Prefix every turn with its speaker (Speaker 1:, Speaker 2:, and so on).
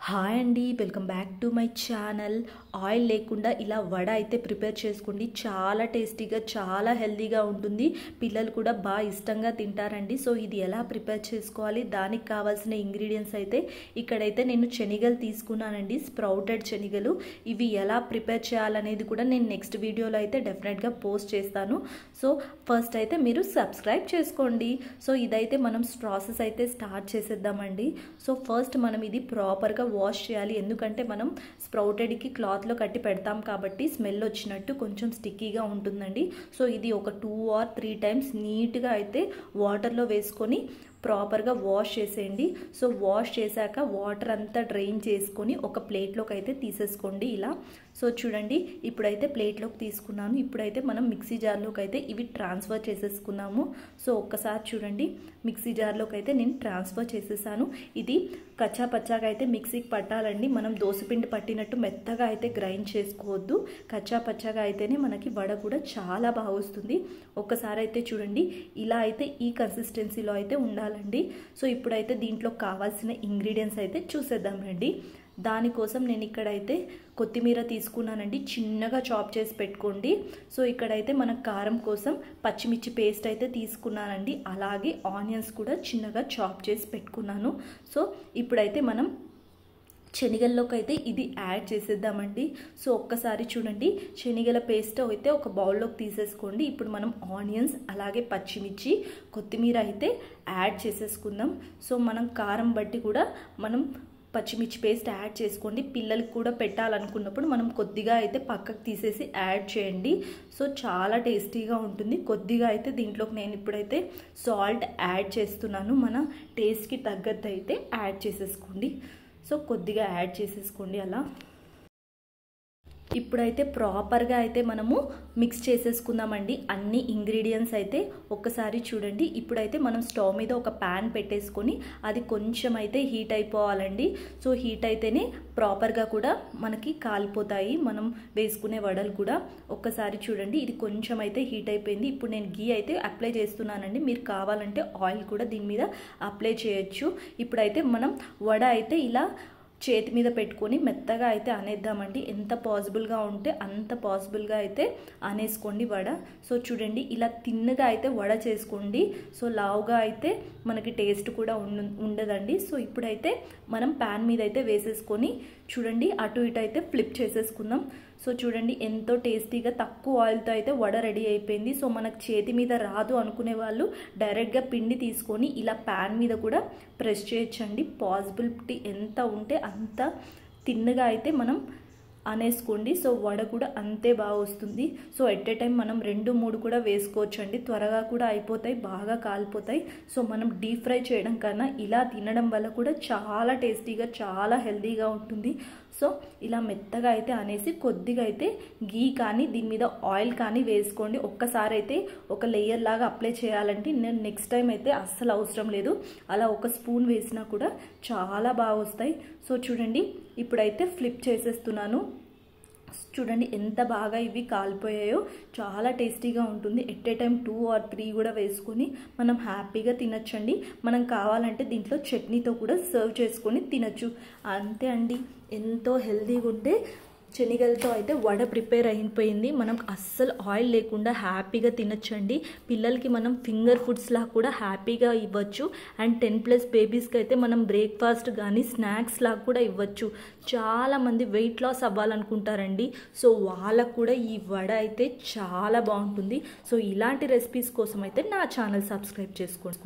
Speaker 1: Hi అండి, welcome back to my channel. Oil లేకుండా ఇలా వడ అయితే ప్రిపేర్ చేసుకోండి. చాలా టేస్టీగా, చాలా హెల్తీగా ఉంటుంది. పిల్లలు కూడా బాగా ఇష్టంగా తింటారండి. సో ఇది ఎలా ప్రిపేర్ చేసుకోవాలి, దానికి కావాల్సిన ఇంగ్రీడియంట్స్ అయితే ఇక్కడైతే నేను శనగలు తీసుకున్నానండి, స్ప్రౌటెడ్ శనగలు. ఇవి ఎలా ప్రిపేర్ చేయాలనేది కూడా నేను నెక్స్ట్ వీడియోలో అయితే డెఫినెట్గా పోస్ట్ చేస్తాను. సో ఫస్ట్ అయితే మీరు సబ్స్క్రైబ్ చేసుకోండి. సో ఇదైతే మనం ప్రాసెస్ అయితే స్టార్ట్ చేసేద్దామండి. సో ఫస్ట్ మనం ఇది ప్రాపర్గా వాష్ చేయాలి. ఎందుకంటే మనం స్ప్రౌటెడ్కి క్లాత్లో కట్టి పెడతాం కాబట్టి స్మెల్ వచ్చినట్టు కొంచెం స్టిక్కీగా ఉంటుందండి. సో ఇది ఒక 2 or 3 టైమ్స్ నీట్గా అయితే వాటర్లో వేసుకొని ప్రాపర్గా వాష్ చేసేయండి. సో వాష్ చేశాక వాటర్ అంతా డ్రైన్ చేసుకొని ఒక ప్లేట్లోకి అయితే తీసేసుకోండి ఇలా. సో చూడండి, ఇప్పుడైతే ప్లేట్లోకి తీసుకున్నాను. ఇప్పుడైతే మనం మిక్సీ జార్లోకి అయితే ఇవి ట్రాన్స్ఫర్ చేసేసుకున్నాము. సో ఒక్కసారి చూడండి, మిక్సీ జార్లోకి అయితే నేను ట్రాన్స్ఫర్ చేసేసాను. ఇది కచ్చా పచ్చాగా అయితే మిక్సీకి పట్టాలండి. మనం దోసపిండి పట్టినట్టు మెత్తగా అయితే గ్రైండ్ చేసుకోవద్దు. కచ్చా పచ్చాగా అయితేనే మనకి వడ కూడా చాలా బాగా వస్తుంది. ఒక్కసారి అయితే చూడండి, ఇలా అయితే ఈ కన్సిస్టెన్సీలో అయితే ఉండాలండి. సో ఇప్పుడైతే దీంట్లో కావాల్సిన ఇంగ్రీడియంట్స్ అయితే చూసేద్దాం రండి. దానికోసం నేను ఇక్కడైతే కొత్తిమీర తీసుకున్నానండి, చిన్నగా చాప్ చేసి పెట్టుకోండి. సో ఇక్కడైతే మన కారం కోసం పచ్చిమిర్చి పేస్ట్ అయితే తీసుకున్నానండి. అలాగే ఆనియన్స్ కూడా చిన్నగా చాప్ చేసి పెట్టుకున్నాను. సో ఇప్పుడైతే మనం శనగల్లోకి అయితే ఇది యాడ్ చేసేద్దామండి. సో ఒక్కసారి చూడండి, శనగల పేస్ట్ అయితే ఒక బౌల్లోకి తీసేసుకోండి. ఇప్పుడు మనం ఆనియన్స్ అలాగే పచ్చిమిర్చి కొత్తిమీర అయితే యాడ్ చేసేసుకుందాం. సో మనం కారం బట్టి కూడా మనం పచ్చిమిర్చి పేస్ట్ యాడ్ చేసుకోండి. పిల్లలకి కూడా పెట్టాలనుకున్నప్పుడు మనం కొద్దిగా అయితే పక్కకు తీసేసి యాడ్ చేయండి. సో చాలా టేస్టీగా ఉంటుంది. కొద్దిగా అయితే దీంట్లోకి నేను ఇప్పుడైతే సాల్ట్ యాడ్ చేస్తున్నాను. మన టేస్ట్కి తగ్గట్టు అయితే యాడ్ చేసేసుకోండి. సో కొద్దిగా యాడ్ చేసేసుకోండి అలా. ఇప్పుడైతే ప్రాపర్గా అయితే మనము మిక్స్ చేసేసుకుందామండి అన్ని ఇంగ్రీడియంట్స్ అయితే. ఒక్కసారి చూడండి, ఇప్పుడైతే మనం స్టవ్ మీద ఒక ప్యాన్ పెట్టేసుకొని అది కొంచెం అయితే హీట్ అయిపోవాలండి. సో హీట్ అయితేనే ప్రాపర్గా కూడా మనకి కాలిపోతాయి మనం వేసుకునే వడలు కూడా. ఒక్కసారి చూడండి, ఇది కొంచెం అయితే హీట్ అయిపోయింది. ఇప్పుడు నేను గీ అయితే అప్లై చేస్తున్నానండి. మీరు కావాలంటే ఆయిల్ కూడా దీని మీద అప్లై చేయొచ్చు. ఇప్పుడైతే మనం వడ అయితే ఇలా చేతి మీద పెట్టుకొని మెత్తగా అయితే అనేద్దామండి. ఎంత పాసిబుల్గా ఉంటే అంత పాసిబుల్గా అయితే అనేసుకోండి వడ. సో చూడండి, ఇలా తిన్నగా అయితే వడ చేసుకోండి. సో లావుగా అయితే మనకి టేస్ట్ కూడా ఉండదండి. సో ఇప్పుడైతే మనం ప్యాన్ మీద అయితే వేసేసుకొని చూడండి అటు ఇటు అయితే ఫ్లిప్ చేసేసుకుందాం. సో చూడండి, ఎంతో టేస్టీగా తక్కువ ఆయిల్తో అయితే వడ రెడీ అయిపోయింది. సో మనకు చేతి మీద రాదు అనుకునే వాళ్ళు డైరెక్ట్గా పిండి తీసుకొని ఇలా ప్యాన్ మీద కూడా ప్రెస్ చేయొచ్చండి. పాసిబిలిటీ ఎంత ఉంటే అంత తిన్నగా అయితే మనం అనేసుకోండి. సో వడ కూడా అంతే బాగా వస్తుంది. సో ఎట్ ఏ టైం మనం 2-3 కూడా వేసుకోవచ్చు అండి. త్వరగా కూడా అయిపోతాయి, బాగా కాలిపోతాయి. సో మనం డీప్ ఫ్రై చేయడం కన్నా ఇలా తినడం వల్ల కూడా చాలా టేస్టీగా, చాలా హెల్తీగా ఉంటుంది. సో ఇలా మెత్తగా అయితే అనేసి కొద్దిగా అయితే గీ కానీ దీని మీద ఆయిల్ కానీ వేసుకోండి. ఒక్కసారి అయితే ఒక లేయర్ లాగా అప్లై చేయాలంటే నేను నెక్స్ట్ టైం అయితే అస్సలు అవసరం లేదు. అలా ఒక స్పూన్ వేసినా కూడా చాలా బాగా వస్తాయి. సో చూడండి, ఇప్పుడైతే ఫ్లిప్ చేసేస్తున్నాను. చూడండి ఎంత బాగా ఇవి కాలిపోయాయో. చాలా టేస్టీగా ఉంటుంది. ఎట్ ఏ టైం 2 or 3 కూడా వేసుకొని మనం హ్యాపీగా తినచ్చండి. మనం కావాలంటే దీంట్లో చట్నీతో కూడా సర్వ్ చేసుకొని తినచ్చు. అంతే అండి, ఎంతో హెల్తీగా ఉంటే శనగలతో అయితే వడ ప్రిపేర్ అయిపోయింది. మనం అస్సలు ఆయిల్ లేకుండా హ్యాపీగా తినచ్చండి. పిల్లలకి మనం ఫింగర్ ఫుడ్స్ లాగా కూడా హ్యాపీగా ఇవ్వచ్చు. అండ్ 10+ బేబీస్కి అయితే మనం బ్రేక్ఫాస్ట్ కానీ స్నాక్స్ లాగా కూడా ఇవ్వచ్చు. చాలామంది వెయిట్ లాస్ అవ్వాలనుకుంటారండి. సో వాళ్ళకు కూడా ఈ వడ అయితే చాలా బాగుంటుంది. సో ఇలాంటి రెసిపీస్ కోసం అయితే నా ఛానల్ సబ్స్క్రైబ్ చేసుకోండి.